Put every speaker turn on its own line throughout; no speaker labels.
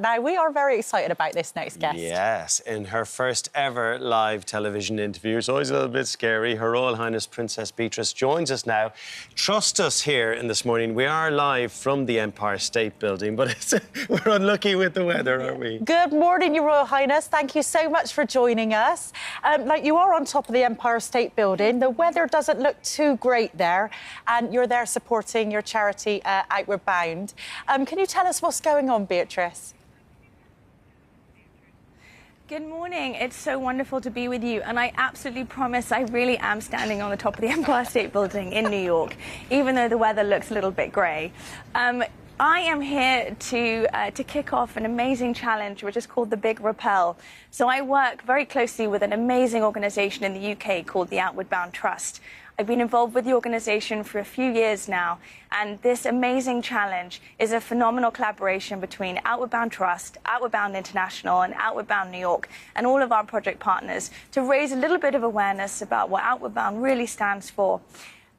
that. Now, we are very excited about this next guest.
Yes, in her first ever live television interview. It's always a little bit scary. Her Royal Highness Princess Beatrice joins us now. Trust us here in this morning. We are live from the Empire State Building, but we're unlucky with the weather, aren't we?
Good morning, Your Royal Highness. Thank you so much for joining us. Like, you are on top of the Empire State Building. The weather doesn't look too great there, and you're there supporting your charity, Outward Bound. Can you tell us what's going on, Beatrice?
Good morning. It's so wonderful to be with you, and I absolutely promise I really am standing on the top of the Empire State Building in New York, even though the weather looks a little bit grey. I am here to kick off an amazing challenge, which is called the Big Rappel. So I work very closely with an amazing organisation in the UK called the Outward Bound Trust. I've been involved with the organisation for a few years now, and this amazing challenge is a phenomenal collaboration between Outward Bound Trust, Outward Bound International and Outward Bound New York and all of our project partners to raise a little bit of awareness about what Outward Bound really stands for.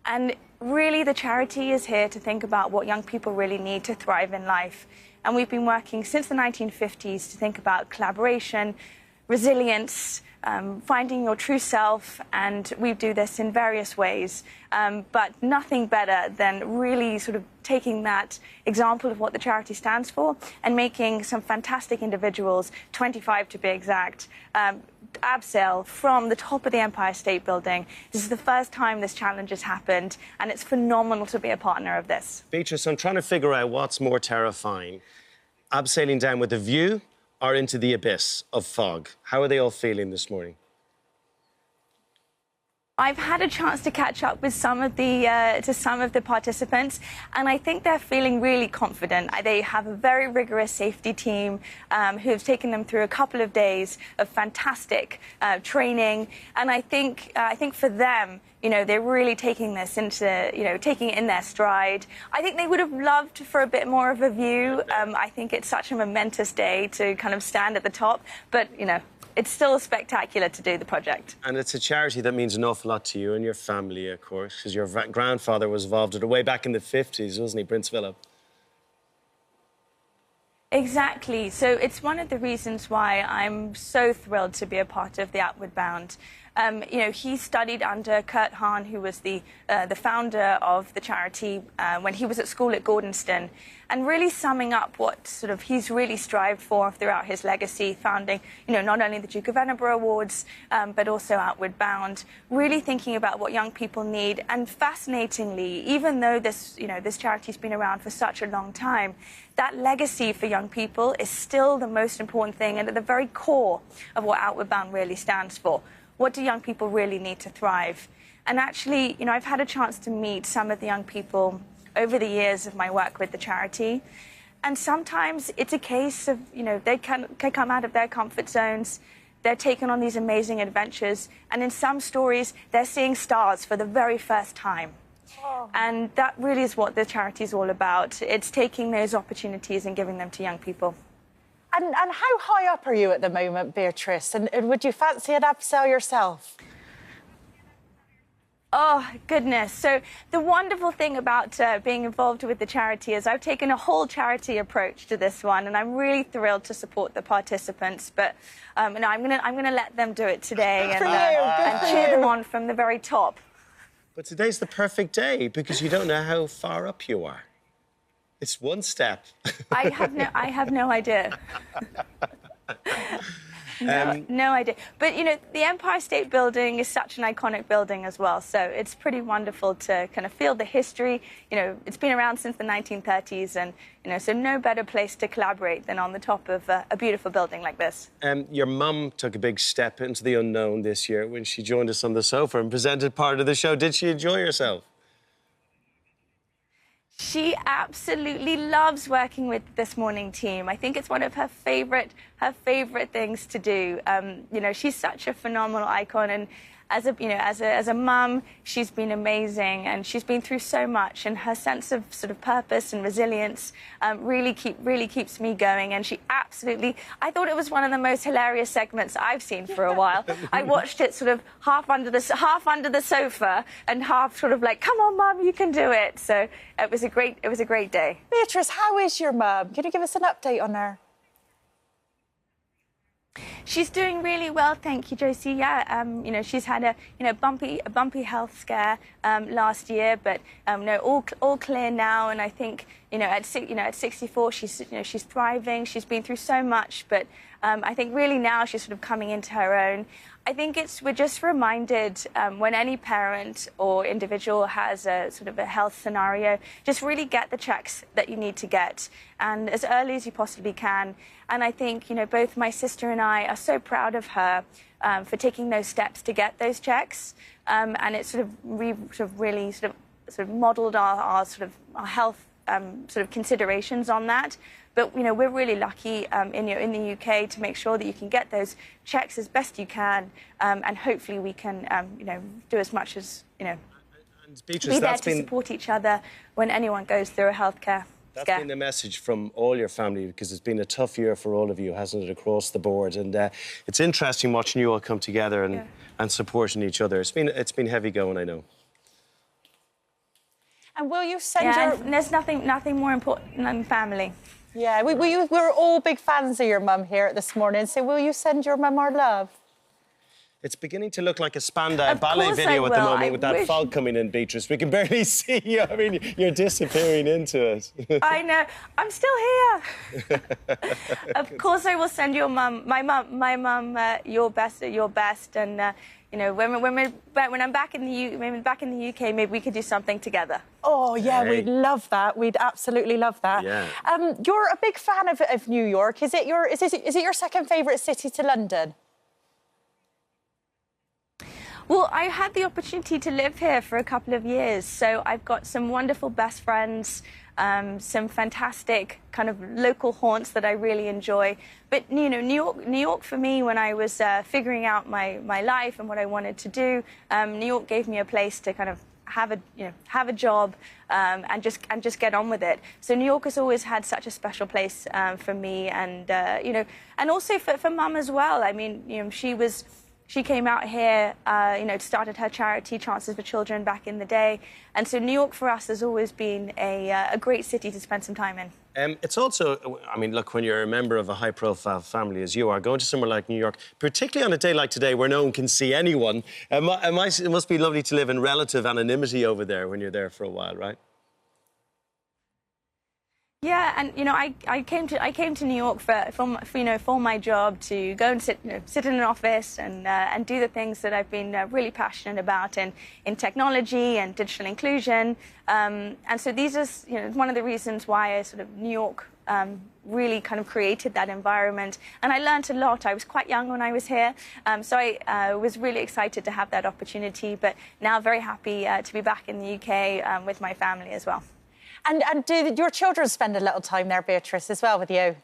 And really, the charity is here to think about what young people really need to thrive in life. And we've been working since the 1950s to think about collaboration, resilience, finding your true self, and we do this in various ways. But nothing better than really sort of taking that example of what the charity stands for and making some fantastic individuals, 25 to be exact, abseil from the top of the Empire State Building. This is the first time this challenge has happened, and it's phenomenal to be a partner of this.
Beatrice, I'm trying to figure out what's more terrifying, abseiling down with a view or into the abyss of fog. How are they all feeling this morning?
I've had a chance to catch up with some of the participants, and I think they're feeling really confident. They have a very rigorous safety team who have taken them through a couple of days of fantastic training, and I think for them, they're really taking this into, taking it in their stride. I think they would have loved for a bit more of a view. I think it's such a momentous day to kind of stand at the top, but, it's still spectacular to do the project.
And it's a charity that means an awful lot to you and your family, of course, because your grandfather was involved in it way back in the 50s, wasn't he, Prince Philip?
Exactly. So it's one of the reasons why I'm so thrilled to be a part of the Outward Bound. He studied under Kurt Hahn, who was the founder of the charity when he was at school at Gordonston, and really summing up what sort of he's really strived for throughout his legacy, founding, not only the Duke of Edinburgh Awards, but also Outward Bound, really thinking about what young people need. And fascinatingly, even though this charity's been around for such a long time, that legacy for young people is still the most important thing and at the very core of what Outward Bound really stands for. What do young people really need to thrive? And actually, I've had a chance to meet some of the young people over the years of my work with the charity. And sometimes it's a case of, they can come out of their comfort zones, they're taken on these amazing adventures, and in some stories, they're seeing stars for the very first time. Oh. And that really is what the charity is all about. It's taking those opportunities and giving them to young people.
And how high up are you at the moment, Beatrice? And would you fancy an abseil yourself?
Oh, goodness. So the wonderful thing about being involved with the charity is I've taken a whole charity approach to this one, and I'm really thrilled to support the participants. But I'm gonna let them do it today and cheer them on from the very top.
But today's the perfect day because you don't know how far up you are. It's one step.
I have no idea. No idea. But, the Empire State Building is such an iconic building as well, so it's pretty wonderful to kind of feel the history. It's been around since the 1930s, and, so no better place to collaborate than on the top of a beautiful building like this.
Your mum took a big step into the unknown this year when she joined us on the sofa and presented part of the show. Did she enjoy herself?
She absolutely loves working with this morning team. I think it's one of her favorite things to do. She's such a phenomenal icon, and as a mum, she's been amazing, and she's been through so much, and her sense of sort of purpose and resilience really keeps me going. And she absolutely, I thought it was one of the most hilarious segments I've seen for a while. I watched it sort of half under the sofa and half sort of like, come on, Mum, you can do it. So it was a great day.
Beatrice, how is your mum? Can you give us an update on her?
She's doing really well, thank you, Josie. Yeah, you know, she's had a bumpy health scare last year, but no, all clear now. And I think at 64, she's thriving. She's been through so much, but I think really now she's sort of coming into her own. I think we're just reminded when any parent or individual has a sort of a health scenario, just really get the checks that you need to get, and as early as you possibly can. And I think both my sister and I are so proud of her for taking those steps to get those checks, and it sort of really modelled our health sort of considerations on that. But we're really lucky in the UK to make sure that you can get those checks as best you can, and hopefully we can do as much as
And Beatrice,
be there to support each other when anyone goes through a healthcare
That's
scare.
been the message from all your family, because it's been a tough year for all of you, hasn't it, across the board? And it's interesting watching you all come together and supporting each other. It's been heavy going, I know.
And will you send your...
And there's nothing more important than family.
Yeah, we're all big fans of your mum here this morning, so will you send your mum our love?
It's beginning to look like a Spandau ballet video at the moment with that fog coming in, Beatrice. We can barely see you. I mean, you're disappearing into it.
I know. I'm still here. Of course, I will send your mum, my mum, your best, and when I'm back in the UK, maybe we could do something together.
Oh yeah, we'd love that. We'd absolutely love that.
Yeah.
You're a big fan of New York. Is it your second favourite city to London?
Well, I had the opportunity to live here for a couple of years, so I've got some wonderful best friends, some fantastic kind of local haunts that I really enjoy. But New York for me, when I was figuring out my life and what I wanted to do, New York gave me a place to kind of have a job and just get on with it. So New York has always had such a special place for me, and and also for Mum as well. I mean, she came out here, started her charity, Chances for Children, back in the day. And so New York for us has always been a great city to spend some time in.
It's also, I mean, look, when you're a member of a high-profile family, as you are, going to somewhere like New York, particularly on a day like today where no one can see anyone, it must be lovely to live in relative anonymity over there when you're there for a while, right?
Yeah, and I came to New York for my job, to go and sit in an office and do the things that I've been really passionate about in technology and digital inclusion. And so these are one of the reasons why New York really kind of created that environment. And I learned a lot. I was quite young when I was here, so I was really excited to have that opportunity. But now very happy to be back in the UK with my family as well.
And do your children spend a little time there, Beatrice, as well with you?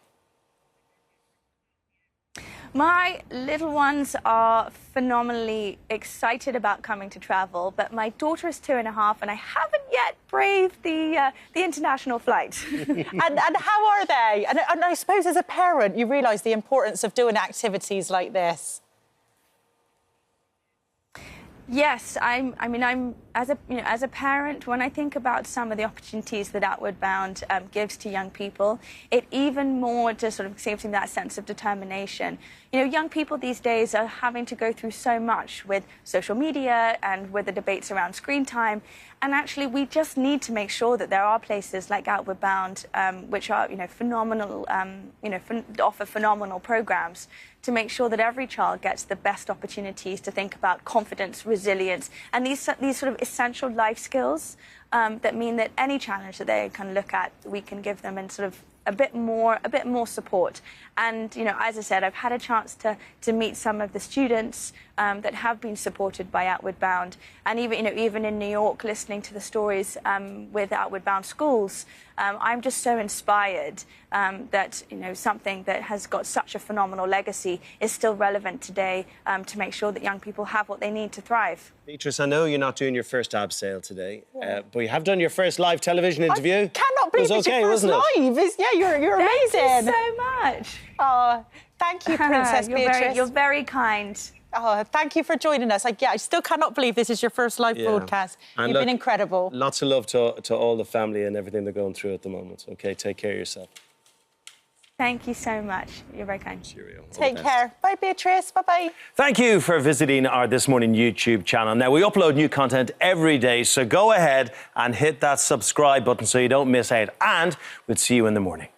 My little ones are phenomenally excited about coming to travel, but my daughter is 2.5, and I haven't yet braved the international flight.
and how are they? And I suppose as a parent, you realise the importance of doing activities like this.
Yes, I'm as a parent, when I think about some of the opportunities that Outward Bound gives to young people, it even more just sort of gives them that sense of determination. Young people these days are having to go through so much with social media and with the debates around screen time, and actually we just need to make sure that there are places like Outward Bound which are phenomenal, offer phenomenal programs to make sure that every child gets the best opportunities to think about confidence, resilience, and these sort of essential life skills that mean that any challenge that they can look at, we can give them and sort of a bit more support. And as I said, I've had a chance to meet some of the students that have been supported by Outward Bound, and even in New York, listening to the stories with Outward Bound schools, I'm just so inspired that something that has got such a phenomenal legacy is still relevant today to make sure that young people have what they need to thrive.
Beatrice, I know you're not doing your first abseil today, but you have done your first live television interview.
I cannot believe it's
okay,
your first live. You're amazing.
Thank you so much.
Oh, thank you, Princess Beatrice.
You're very kind.
Oh, thank you for joining us. I still cannot believe this is your first live broadcast. You've been incredible.
Lots of love to all the family and everything they're going through at the moment. OK, take care of yourself.
Thank you so much. You're very kind.
Cheerio.
Take care. Bye, Beatrice. Bye-bye.
Thank you for visiting our This Morning YouTube channel. Now, we upload new content every day, so go ahead and hit that subscribe button so you don't miss out. And we'll see you in the morning.